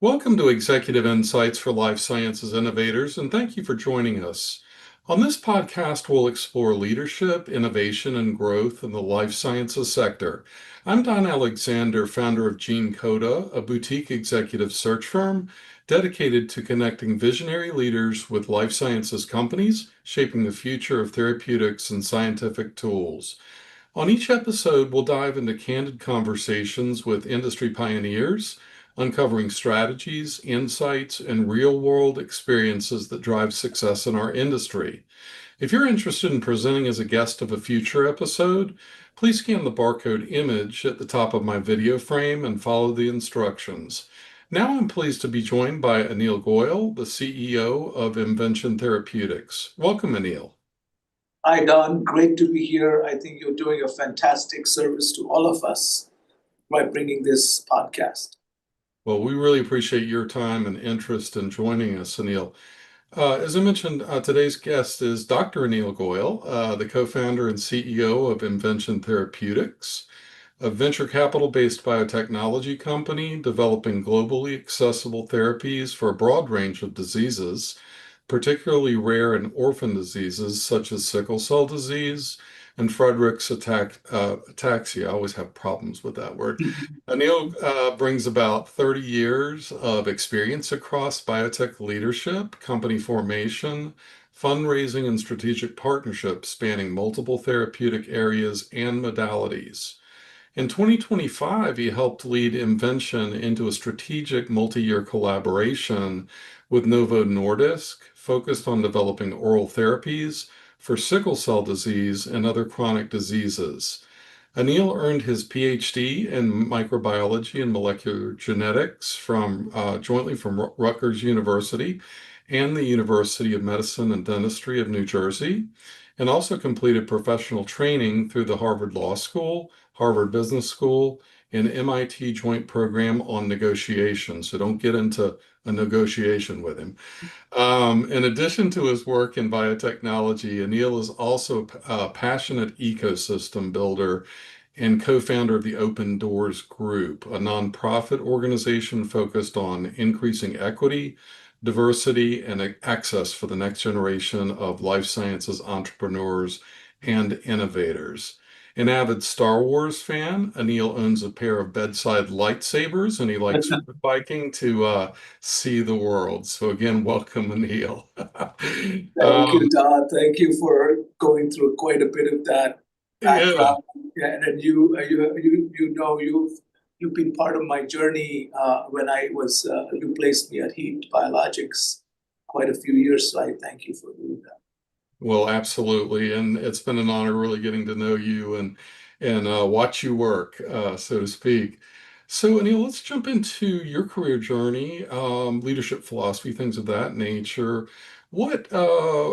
Welcome to Executive Insights for Life Sciences Innovators, and thank you for joining us. On this podcast, we'll explore leadership, innovation, and growth in the life sciences sector. I'm Don Alexander, founder of GeneCoda, a boutique executive search firm dedicated to connecting visionary leaders with life sciences companies, shaping the future of therapeutics and scientific tools. On each episode, we'll dive into candid conversations with industry pioneers, uncovering strategies, insights, and real world experiences that drive success in our industry. If you're interested in presenting as a guest of a future episode, please scan the barcode image at the top of my video frame and follow the instructions. Now I'm pleased to be joined by Anil Goyal, the CEO of Invention Therapeutics. Welcome, Anil. Hi, Don. Great to be here. I think you're doing a fantastic service to all of us by bringing this podcast. Well, we really appreciate your time and interest in joining us, Anil. As I mentioned, today's guest is Dr. Anil Goyal, the co-founder and CEO of Invention Therapeutics, a venture capital-based biotechnology company developing globally accessible therapies for a broad range of diseases, particularly rare and orphan diseases such as sickle cell disease and Friedreich's ataxia. I always have problems with that word. Anil brings about 30 years of experience across biotech leadership, company formation, fundraising, and strategic partnerships spanning multiple therapeutic areas and modalities. In 2025, he helped lead Invention into a strategic multi-year collaboration with Novo Nordisk, focused on developing oral therapies for sickle cell disease and other chronic diseases. Anil earned his PhD in microbiology and molecular genetics jointly from Rutgers University and the University of Medicine and Dentistry of New Jersey, and also completed professional training through the Harvard Law School, Harvard Business School, and MIT Joint Program on Negotiation. So don't get into a negotiation with him. In addition to his work in biotechnology, Anil is also a passionate ecosystem builder and co-founder of the Open Doors Group, a nonprofit organization focused on increasing equity, diversity, and access for the next generation of life sciences entrepreneurs and innovators. An avid Star Wars fan, Anil owns a pair of bedside lightsabers and he likes road biking to see the world. So again, welcome, Anil. Thank you, Don. Thank you for going through quite a bit of that Yeah. background. And you've been part of my journey when you placed me at Heat Biologics quite a few years. So I thank you for doing that. Well, absolutely. And it's been an honor really getting to know you and watch you work, so to speak. So, Anil, let's jump into your career journey, leadership philosophy, things of that nature. What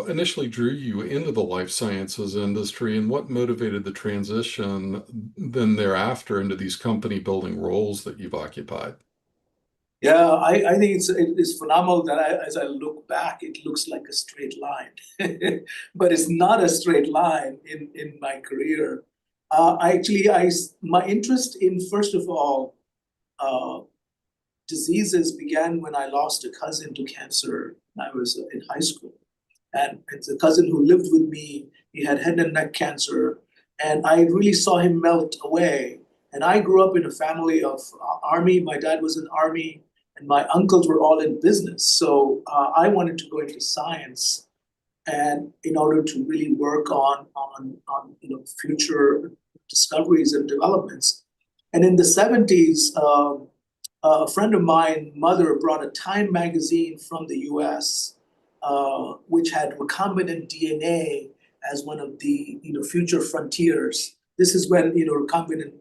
initially drew you into the life sciences industry and what motivated the transition then thereafter into these company building roles that you've occupied? Yeah, I think it's phenomenal that as I look back, it looks like a straight line, but it's not a straight line in my career. My interest in, first of all, uh, diseases began when I lost a cousin to cancer when I was in high school. And it's a cousin who lived with me. He had head and neck cancer, and I really saw him melt away. And I grew up in a family of army. My dad was in the army, and my uncles were all in business. So I wanted to go into science, and in order to really work on future discoveries and developments. And in the 70s, a friend of mine, mother, brought a Time magazine from the US, which had recombinant DNA as one of the future frontiers. This is when recombinant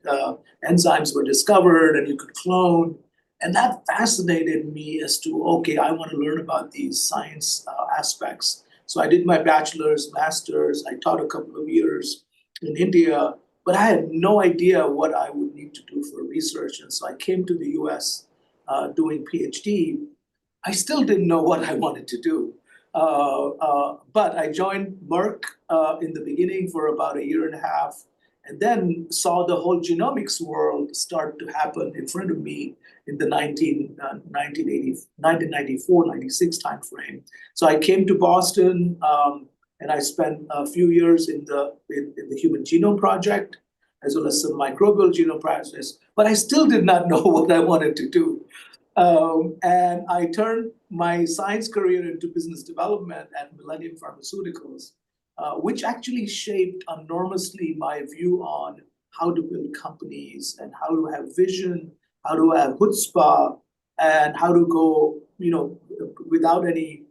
enzymes were discovered and you could clone. And that fascinated me as to, okay, I want to learn about these science aspects. So I did my bachelor's, master's. I taught a couple of years in India, but I had no idea what I would need to do for research. And so I came to the US doing PhD. I still didn't know what I wanted to do. But I joined Merck in the beginning for about a year and a half. and then saw the whole genomics world start to happen in front of me in the 1994, 96 timeframe. So I came to Boston, and I spent a few years in the Human Genome Project, as well as some microbial genome projects, but I still did not know what I wanted to do. And I turned my science career into business development at Millennium Pharmaceuticals, which actually shaped enormously my view on how to build companies and how to have vision, how to have chutzpah, and how to go, without any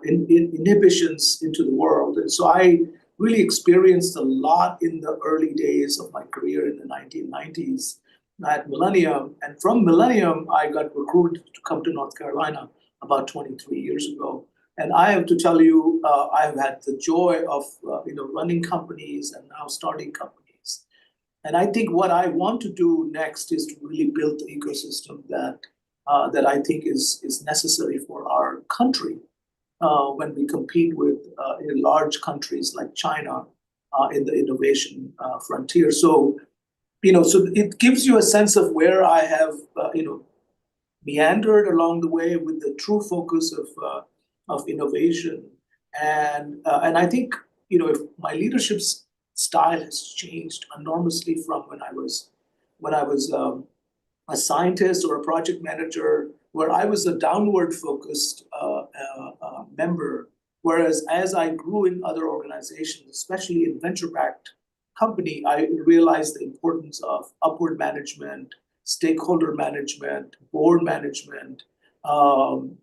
inhibitions into the world. And so I really experienced a lot in the early days of my career in the 1990s at Millennium. And from Millennium, I got recruited to come to North Carolina about 23 years ago. And I have to tell you, I've had the joy of running companies and now starting companies. And I think what I want to do next is to really build the ecosystem that I think is necessary for our country when we compete with in large countries like China in the innovation frontier. So so it gives you a sense of where I have meandered along the way with the true focus of innovation, and I think if my leadership style has changed enormously from when I was a scientist or a project manager, where I was a downward focused member. Whereas as I grew in other organizations, especially in venture-backed company, I realized the importance of upward management, stakeholder management, board management, and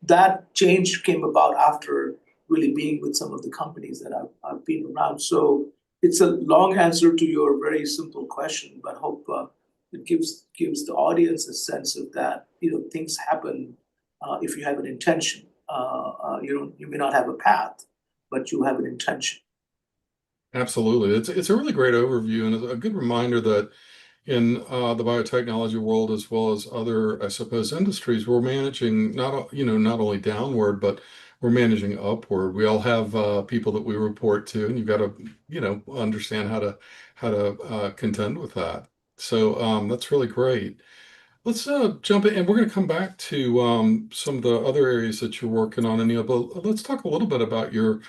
that change came about after really being with some of the companies that I've been around. So it's a long answer to your very simple question, but hope it gives the audience a sense of that. Things happen if you have an intention. You may not have a path, but you have an intention. Absolutely. It's a really great overview and a good reminder that in the biotechnology world, as well as other, I suppose, industries, we're managing not only downward, but we're managing upward. We all have people that we report to, and you've got to understand how to contend with that. So that's really great. Let's jump in, and we're going to come back to some of the other areas that you're working on, Anil. But let's talk a little bit about your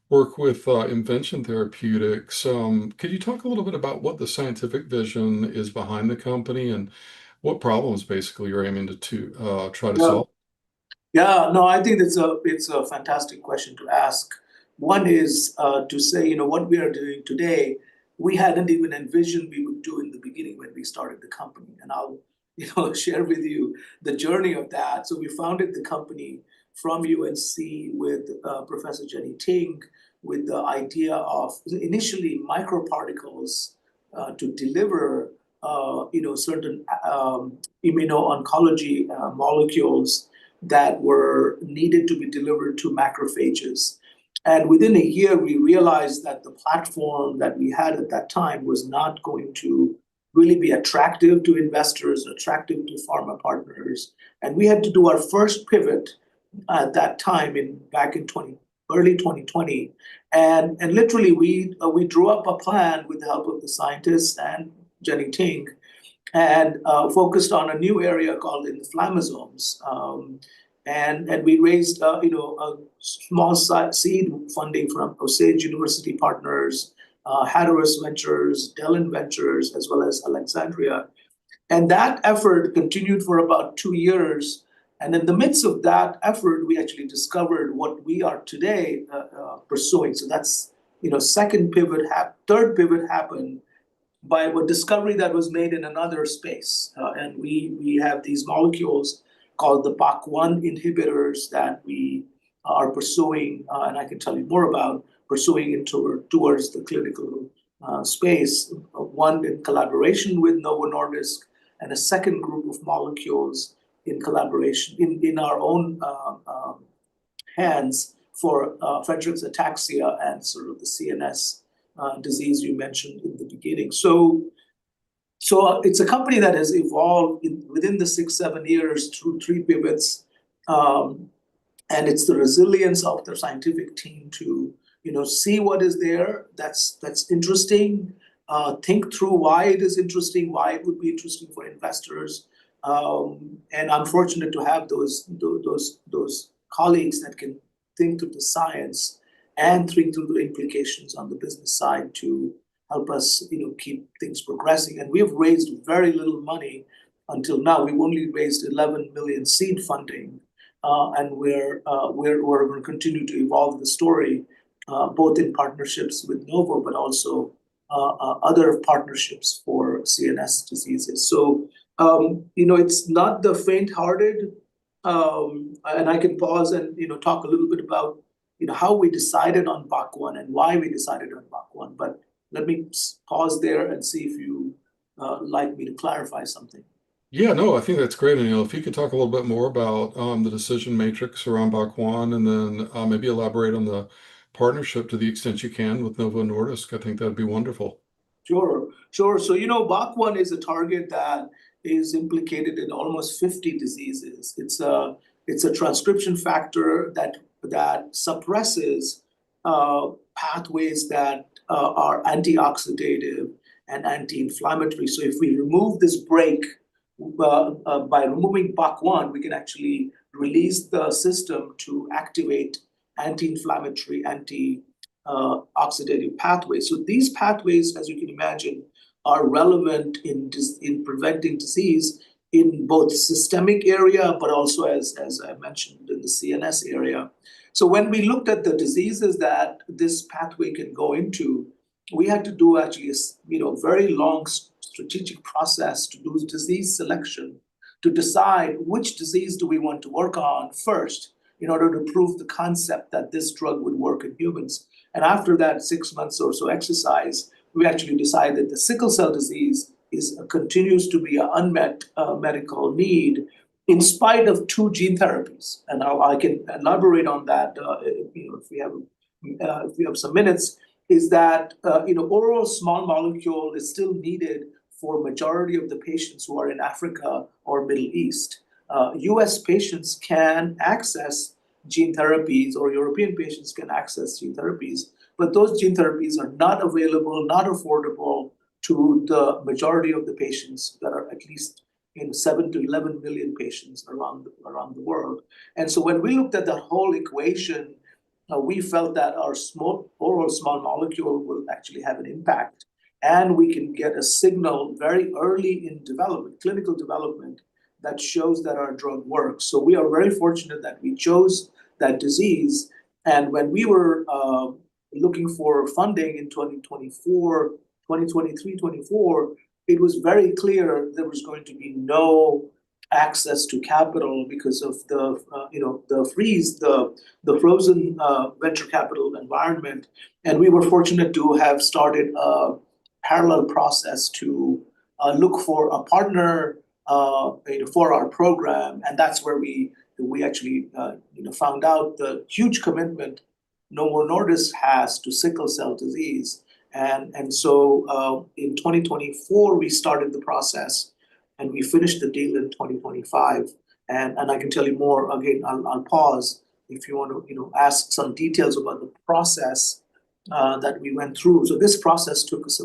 work with Invention Therapeutics. Could you talk a little bit about what the scientific vision is behind the company and what problems basically you're aiming to try to Yeah, solve? yeah. No, I think it's a fantastic question to ask. One is to say, what we are doing today, we hadn't even envisioned we would do in the beginning when we started the company. And I'll, share with you the journey of that. So we founded the company from UNC with Professor Jenny Ting, with the idea of initially microparticles to deliver, certain immuno-oncology molecules that were needed to be delivered to macrophages. And within a year, we realized that the platform that we had at that time was not going to really be attractive to investors, attractive to pharma partners. And we had to do our first pivot at that time back in early 2020. And literally, we drew up a plan with the help of the scientists and Jenny Ting, and focused on a new area called inflammasomes. And we raised, a small seed funding from Osage University partners, Hatteras Ventures, Dellen Ventures, as well as Alexandria. And that effort continued for about 2 years. And in the midst of that effort, we actually discovered what we are today pursuing. So that's, third pivot happened by a discovery that was made in another space. And we have these molecules called the BAC1 inhibitors that we are pursuing, and I can tell you more about pursuing towards the clinical space. One in collaboration with Novo Nordisk, and a second group of molecules in collaboration in our own hands for Friedreich's ataxia and sort of the CNS disease you mentioned in the beginning. So it's a company that has evolved within the 6-7 years through 3 pivots, and it's the resilience of the scientific team to see what is there that's interesting, think through why it is interesting, why it would be interesting for investors. And I'm fortunate to have those colleagues that can think through the science and think through the implications on the business side to help us, keep things progressing. And we have raised very little money until now. We've only raised 11 million seed funding, and we're going to continue to evolve the story, both in partnerships with Novo, but also other partnerships for CNS diseases. So, it's not the faint-hearted, and I can pause and talk a little bit about how we decided on BAC1 and why we decided on BAC1. But let me pause there and see if you like me to clarify something. Yeah, no, I think that's great, Anil. If you could talk a little bit more about the decision matrix around Bak1 and then maybe elaborate on the partnership to the extent you can with Novo Nordisk, I think that'd be wonderful. Sure, sure. So, BAC1 is a target that is implicated in almost 50 diseases. It's a transcription factor that suppresses pathways that are antioxidative and anti-inflammatory. So if we remove this brake, by removing BAC1, we can actually release the system to activate anti-inflammatory, oxidative pathways. So these pathways, as you can imagine, are relevant in preventing disease in both systemic area, but also as I mentioned in the CNS area. So when we looked at the diseases that this pathway can go into, we had to do actually a very long strategic process to do disease selection to decide which disease do we want to work on first in order to prove the concept that this drug would work in humans. And after that 6 months or so exercise, we actually decided the sickle cell disease continues to be an unmet medical need in spite of 2 gene therapies. And I can elaborate on that if we have some minutes. Is that oral small molecule is still needed for majority of the patients who are in Africa or Middle East. U.S. patients can access gene therapies, or European patients can access gene therapies, but those gene therapies are not available, not affordable to the majority of the patients that are at least 7 to 11 million patients around the world. And so when we looked at that whole equation, we felt that our oral small molecule will actually have an impact, and we can get a signal very early in development, clinical development, that shows that our drug works. So we are very fortunate that we chose that disease. And when we were looking for funding in 2023, 24, it was very clear there was going to be no access to capital because of the frozen venture capital environment. And we were fortunate to have started a parallel process to look for a partner for our program, and that's where we actually found out the huge commitment Novo Nordisk has to sickle cell disease, and so in 2024 we started the process, and we finished the deal in 2025, and I can tell you more. Again, I'll pause if you want to ask some details about the process that we went through. So this process took us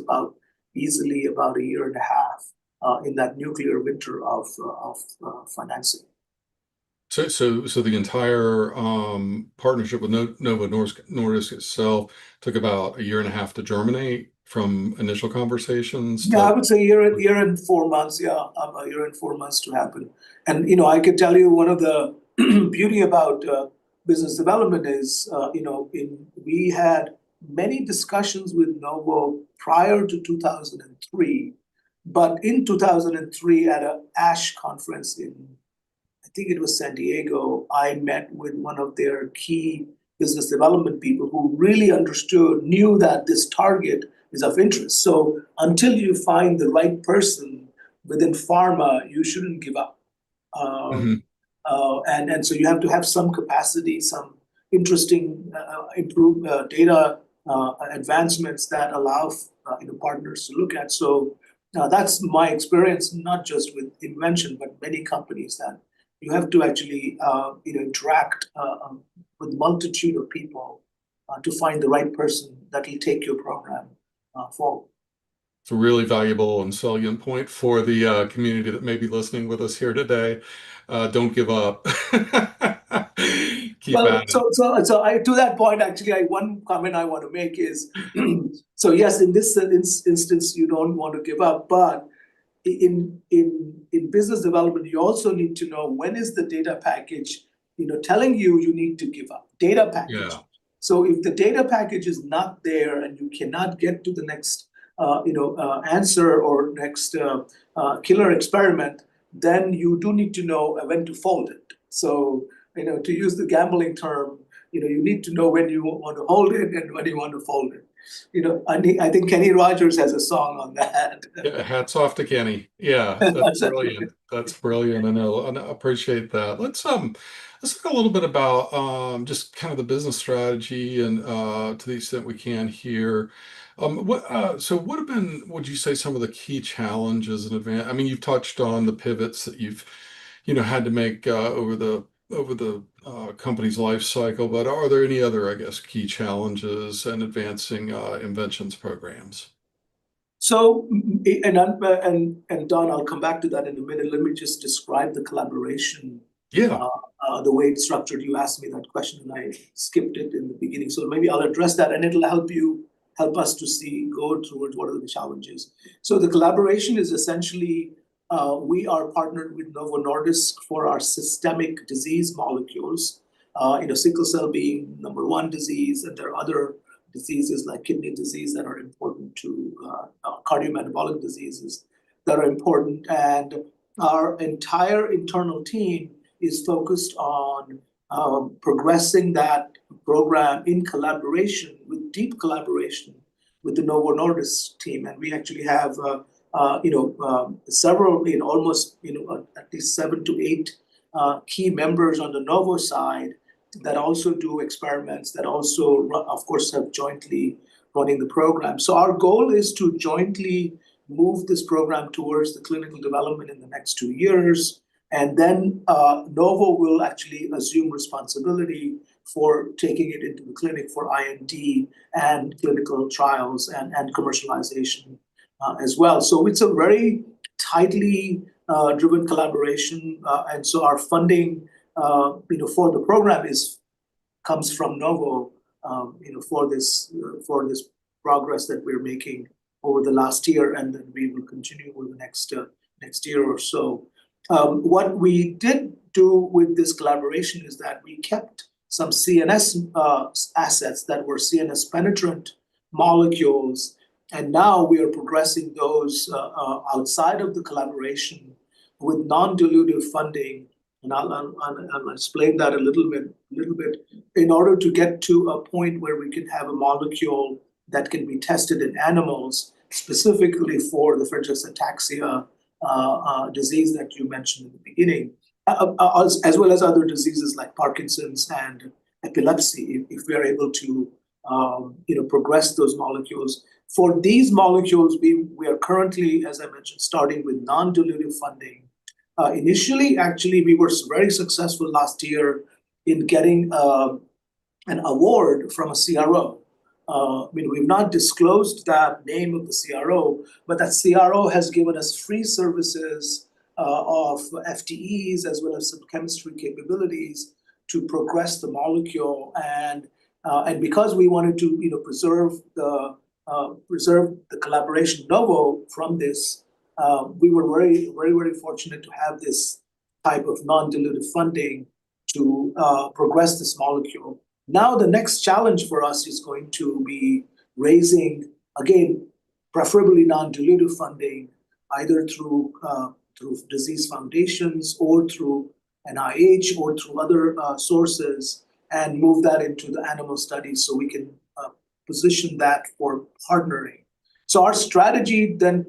easily about a year and a half in that nuclear winter of financing. So the entire partnership with Novo Nordisk itself took about a year and a half to germinate from initial conversations Yeah, I to. would say year and 4 months. Yeah, a year and 4 months to happen. And I can tell you one of the beauty about business development is we had many discussions with Novo prior to 2003, but in 2003 at a ASH conference I think it was San Diego, I met with one of their key business development people who really knew that this target is of interest. So until you find the right person within pharma, you shouldn't give up. Mhm. And so you have to have some capacity, some interesting improved data advancements that allow partners to look at. So that's my experience, not just with Invention, but many companies, that you have to actually interact with multitude of people to find the right person that will take your program forward. It's a really valuable and salient point for the community that may be listening with us here today. Don't give up. Keep Well, at it. to that point, actually, one comment I want to make is, so yes, in this instance, you don't want to give up, but in business development, you also need to know when is the data package, telling you need to give up. Data package. Yeah. So if the data package is not there and you cannot get to the next, answer or next killer experiment, then you do need to know when to fold it. So, to use the gambling term, you need to know when you want to hold it and when you want to fold it. I think Kenny Rogers has a song on that. Yeah, hats off to Kenny. Yeah, that's brilliant. That's brilliant. And I appreciate that. Let's talk a little bit about just kind of the business strategy and to the extent we can here. What have been, would you say, some of the key challenges in advance? I mean, you've touched on the pivots that you've, had to make over the company's life cycle, but are there any other, I guess, key challenges in advancing inventions programs? So, and Don, I'll come back to that in a minute. Let me just describe the collaboration, Yeah. uh, the way it's structured. You asked me that question, and I skipped it in the beginning. So maybe I'll address that, and it'll help us to go towards what are the challenges. So the collaboration is essentially we are partnered with Novo Nordisk for our systemic disease molecules. Sickle cell being number one disease, and there are other diseases like kidney disease that are important to cardiometabolic diseases that are important. And our entire internal team is focused on progressing that program in collaboration, with deep collaboration with the Novo Nordisk team. And we actually have, several, almost, at least 7 to 8 key members on the Novo side that also do experiments, that also, of course, have jointly running the program. So our goal is to jointly move this program towards the clinical development in the next 2 years. And then Novo will actually assume responsibility for taking it into the clinic for IND and clinical trials and commercialization as well. So it's a very tightly driven collaboration. And so our funding for the program comes from Novo, for this progress that we're making over the last year, and then we will continue over the next year or so. What we did do with this collaboration is that we kept some CNS assets that were CNS penetrant molecules, and now we are progressing those outside of the collaboration with non-dilutive funding. And I'll explain that a little bit, in order to get to a point where we can have a molecule that can be tested in animals, specifically for the Friedreich's ataxia disease that you mentioned in the beginning, as well as other diseases like Parkinson's and epilepsy, if we are able to progress those molecules. For these molecules, we are currently, as I mentioned, starting with non-dilutive funding. Initially, actually, we were very successful last year in getting an award from a CRO. We've not disclosed that name of the CRO, but that CRO has given us free services of FTEs as well as some chemistry capabilities to progress the molecule. And because we wanted to preserve the collaboration Novo from this, we were very, very, very fortunate to have this type of non-dilutive funding to progress this molecule. Now, the next challenge for us is going to be raising, again, preferably non-dilutive funding, either through disease foundations or through NIH or through other sources, and move that into the animal studies so we can position that for partnering. So our strategy then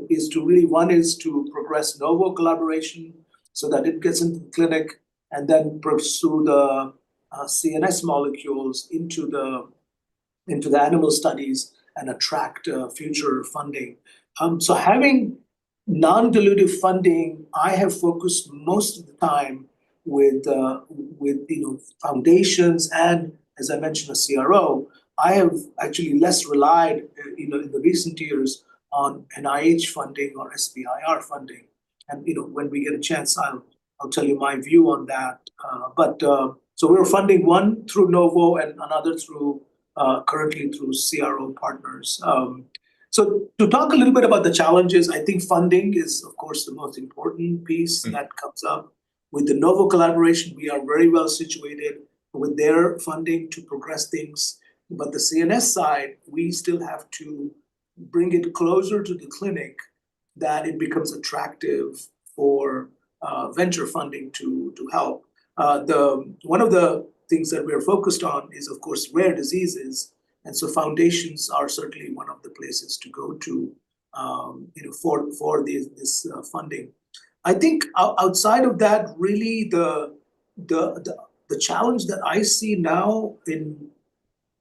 is to really, one is to progress Novo collaboration so that it gets into the clinic, and then pursue the CNS molecules into the animal studies and attract future funding. So having non-dilutive funding, I have focused most of the time with foundations and as I mentioned, a CRO, I have actually less relied, in the recent years on NIH funding or SBIR funding. And when we get a chance, I'll tell you my view on that. But so we're funding one through Novo and another through currently through CRO partners. So to talk a little bit about the challenges, I think funding is, of course, the most important piece Mm. that comes up. With the Novo collaboration, we are very well situated with their funding to progress things. But the CNS side, we still have to bring it closer to the clinic that it becomes attractive for venture funding to help. One of the things that we're focused on is, of course, rare diseases, and so foundations are certainly one of the places to go to, for this funding. I think outside of that, really the challenge that I see now in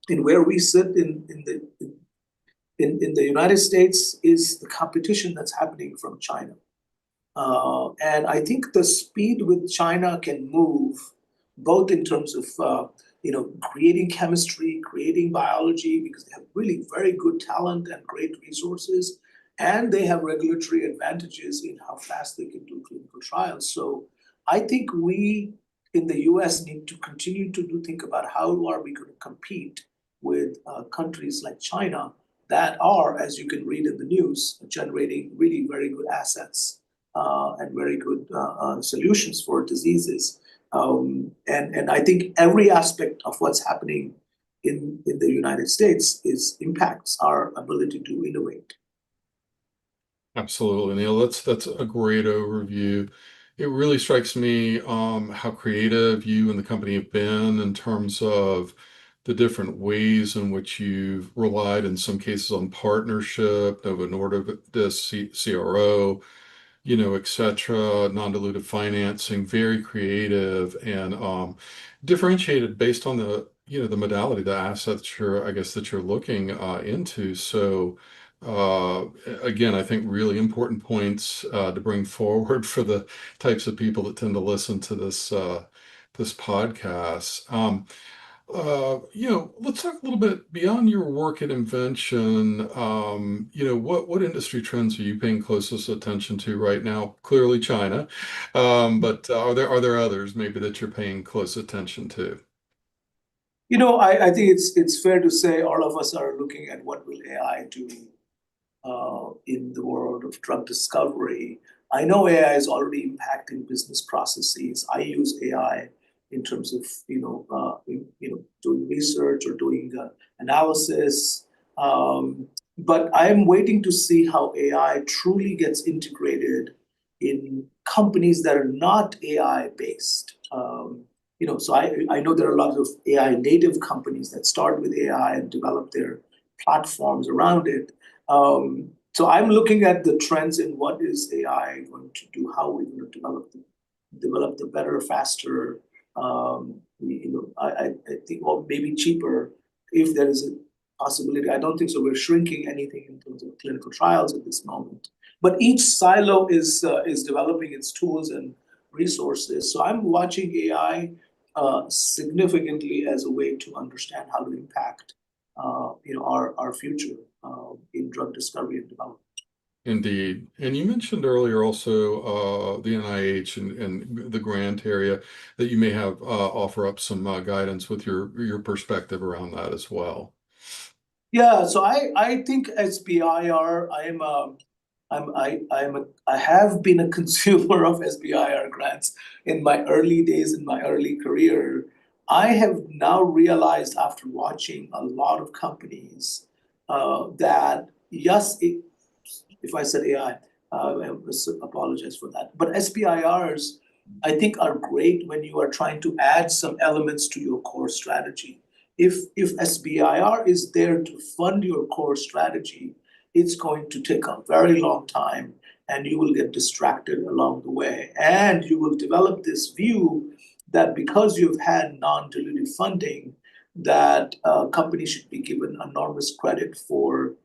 where we sit in the United States is the competition that's happening from China. And I think the speed with China can move both in terms of creating chemistry, creating biology, because they have really very good talent and great resources, and they have regulatory advantages in how fast they can do clinical trials. So I think we in the US need to continue to think about how are we going to compete with countries like China that are, as you can read in the news, generating really very good assets and very good solutions for diseases. And I think every aspect of what's happening in the United States impacts our ability to innovate. Absolutely, Neil. That's a great overview. It really strikes me how creative you and the company have been in terms of the different ways in which you've relied in some cases on partnership, Novo Nordisk, CRO, et cetera, non-dilutive financing, very creative and differentiated based on the modality, the assets I guess, that you're looking into. So uh, again, I think really important points to bring forward for the types of people that tend to listen to this podcast. Let's talk a little bit beyond your work at Invention. What industry trends are you paying closest attention to right now? Clearly China, but are there others maybe that you're paying close attention to? I think it's fair to say all of us are looking at what will AI do in the world of drug discovery. I know AI is already impacting business processes. I use AI in terms of doing research or doing analysis. But I'm waiting to see how AI truly gets integrated in companies that are not AI based. So I know there are a lot of AI native companies that start with AI and develop their platforms around it. So I'm looking at the trends in what is AI going to do, how we're going to develop the better, faster. I think, or maybe cheaper, if there is a possibility. I don't think so. We're shrinking anything in terms of clinical trials at this moment. But each silo is developing its tools and resources. So I'm watching AI significantly as a way to understand how to impact our future in drug discovery and development. Indeed. And you mentioned earlier also the NIH and the grant area that you may have offer up some guidance with your perspective around that as well. Yeah, so I think SBIR, I have been a consumer of SBIR grants in my early days, in my early career. I have now realized after watching a lot of companies that yes, if I said AI, I apologize for that. But SBIRs, I think, are great when you are trying to add some elements to your core strategy. If SBIR is there to fund your core strategy, it's going to take a very long time, and you will get distracted along the way. And you will develop this view that because you've had non-dilutive funding, that companies should be given enormous credit for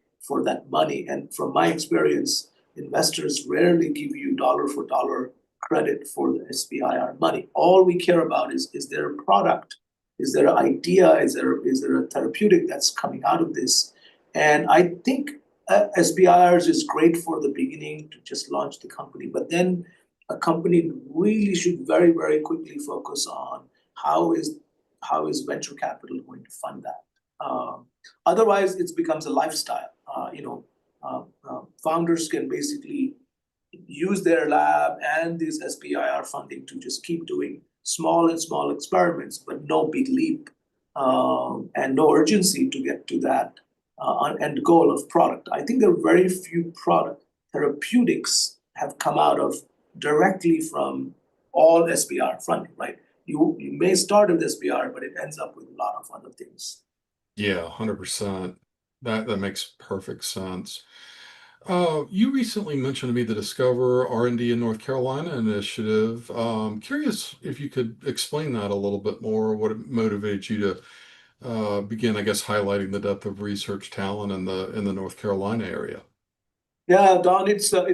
that money. And from my experience, investors rarely give you dollar for dollar credit for the SBIR money. All we care about is there a product Is there an idea? Is there a therapeutic that's coming out of this? And I think SBIRs is great for the beginning to just launch the company, but then a company really should very, very quickly focus on how is venture capital going to fund that. Otherwise, it becomes a lifestyle. Founders can basically use their lab and this SBIR funding to just keep doing small and small experiments, but no big leap and no urgency to get to that end goal of product. I think there are very few product therapeutics have come out of directly from all SBR funding, right? You may start with SBR, but it ends up with a lot of other things. Yeah, 100%. That makes perfect sense. You recently mentioned to me the Discover R&D in North Carolina initiative. Curious if you could explain that a little bit more, what motivated you to begin, I guess, highlighting the depth of research talent in the North Carolina area. Yeah, Don, it's a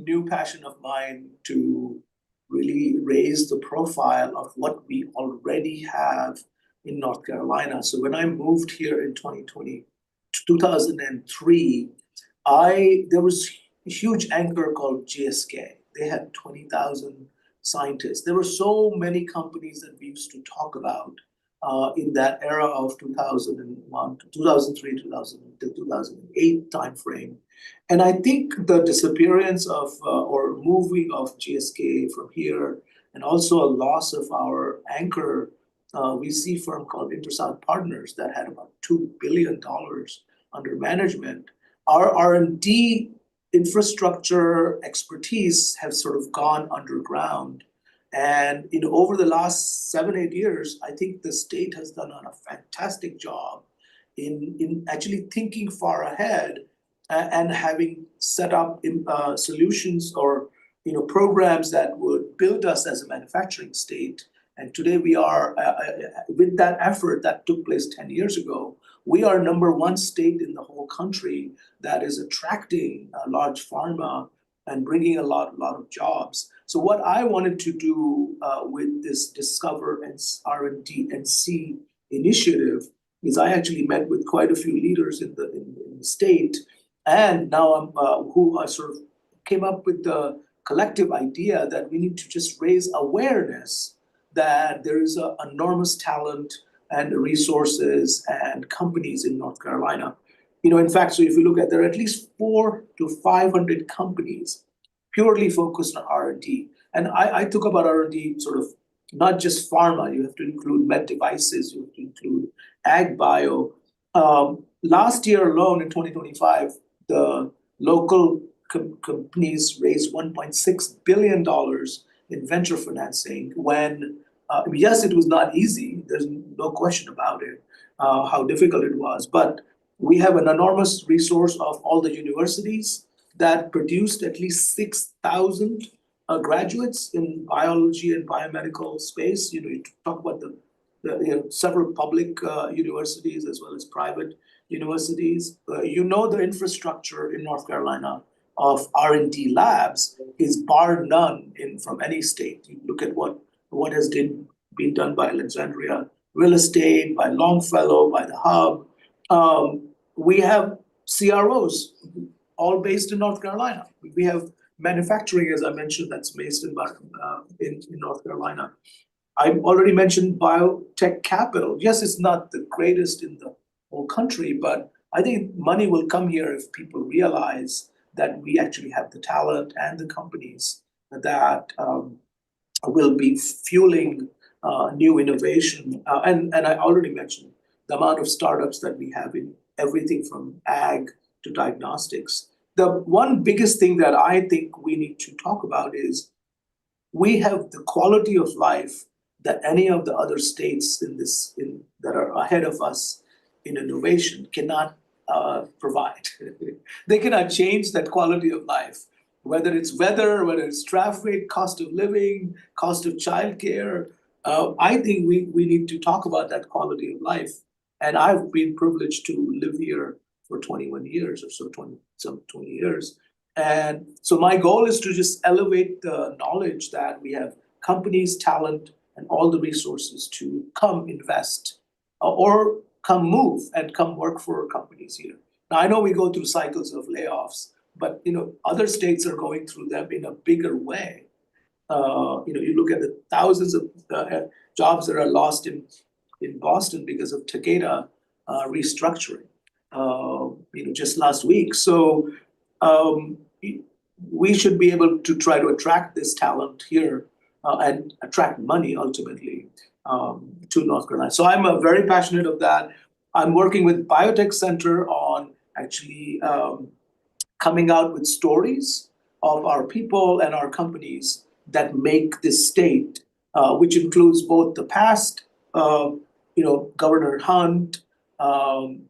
new passion of mine to really raise the profile of what we already have in North Carolina. So when I moved here in 2003, there was a huge anchor called GSK. They had 20,000 scientists. There were so many companies that we used to talk about in that era of 2001, 2003, 2000 to 2008 timeframe. And I think the disappearance of or moving of GSK from here, and also a loss of our anchor VC firm called Intersouth Partners that had about $2 billion under management, our R&D infrastructure expertise have sort of gone underground. And over the last 7, 8 years, I think the state has done a fantastic job in actually thinking far ahead and having set up solutions or programs that would build us as a manufacturing state. And today we are, with that effort that took place 10 years ago, we are #1 state in the whole country that is attracting large pharma and bringing a lot of jobs. So what I wanted to do with this Discover and R&D and C initiative is I actually met with quite a few leaders in the state, and now who I sort of came up with the collective idea that we need to just raise awareness that there is an enormous talent and resources and companies in North Carolina. In fact, so if you look at, there are at least 400 to 500 companies purely focused on R&D. And I talk about R&D sort of not just pharma. You have to include med devices. You have to include ag bio. Last year alone in 2025, the local companies raised $1.6 billion in venture financing when, yes, it was not easy. There's no question about it, how difficult it was. But we have an enormous resource of all the universities that produced at least 6,000 graduates in biology and biomedical space. You talk about the several public universities as well as private universities. The infrastructure in North Carolina of R&D labs is bar none from any state. You look at what has been done by Alexandria Real Estate, by Longfellow, by the Hub. We have CROs all based in North Carolina. We have manufacturing, as I mentioned, that's based in North Carolina. I already mentioned biotech capital. Yes, it's not the greatest in the whole country, but I think money will come here if people realize that we actually have the talent and the companies that will be fueling new innovation. And I already mentioned the amount of startups that we have in everything from ag to diagnostics. The one biggest thing that I think we need to talk about is we have the quality of life that any of the other states that are ahead of us in innovation cannot provide. They cannot change that quality of life, whether it's weather, whether it's traffic, cost of living, cost of childcare. I think we need to talk about that quality of life. And I've been privileged to live here for 21 years or so, 20 years. And so my goal is to just elevate the knowledge that we have companies, talent, and all the resources to come invest or come move and come work for companies here. Now, I know we go through cycles of layoffs, but other states are going through them in a bigger way. You look at the thousands of jobs that are lost in Boston because of Takeda restructuring, just last week. So um, we should be able to try to attract this talent here and attract money ultimately to North Carolina. So I'm very passionate of that. I'm working with Biotech Center on actually coming out with stories of our people and our companies that make this state, which includes both the past, Governor Hunt, and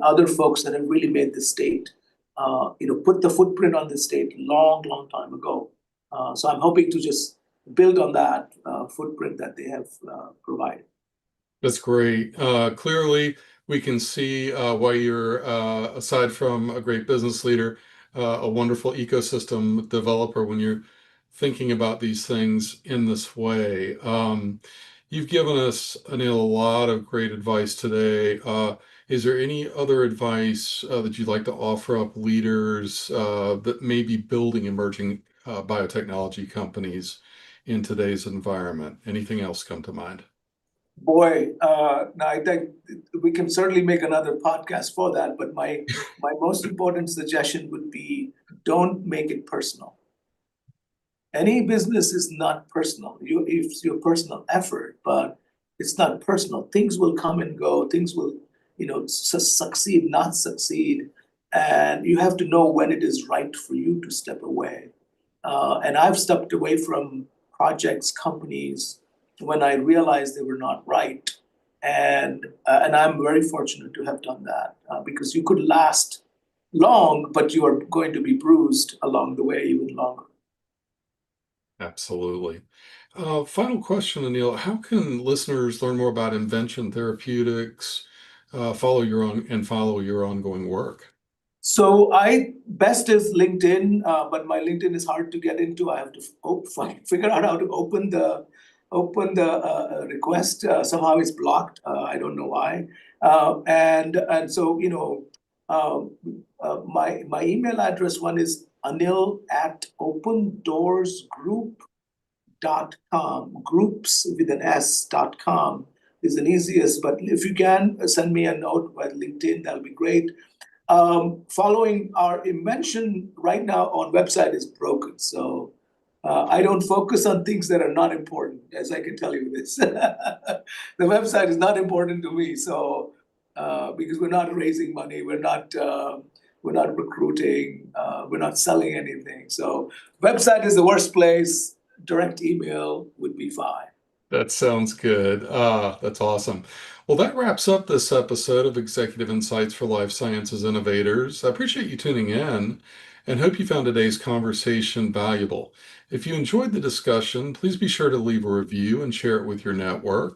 other folks that have really made the state, put the footprint on the state long, long time ago. So I'm hoping to just build on that footprint that they have provided. That's great. Clearly, we can see why you're, aside from a great business leader, a wonderful ecosystem developer when you're thinking about these things in this way. You've given us, Anil, a lot of great advice today. Is there any other advice that you'd like to offer up leaders that may be building emerging biotechnology companies in today's environment? Anything else come to mind? Boy, now I think we can certainly make another podcast for that. But my most important suggestion would be don't make it personal. Any business is not personal. It's your personal effort, but it's not personal. Things will come and go. Things will, succeed, not succeed, and you have to know when it is right for you to step away. And I've stepped away from projects, companies, when I realized they were not right, and I'm very fortunate to have done that because you could last long, but you are going to be bruised along the way even longer. Absolutely. Final question, Anil. How can listeners learn more about Invention Therapeutics, follow your ongoing work? So I best is LinkedIn, but my LinkedIn is hard to get into. I have to figure out how to open the request. Somehow it's blocked. I don't know why. And so um, my email address one is Anil at opendoorsgroup.com. Groups with an S.com is the easiest. But if you can send me a note by LinkedIn, that'll be great. Following our invention right now on website is broken. So I don't focus on things that are not important, as I can tell you this. The website is not important to me. So because we're not raising money, we're not recruiting, we're not selling anything. So website is the worst place. Direct email would be fine. That sounds good. That's awesome. Well, that wraps up this episode of Executive Insights for Life Sciences Innovators. I appreciate you tuning in and hope you found today's conversation valuable. If you enjoyed the discussion, please be sure to leave a review and share it with your network.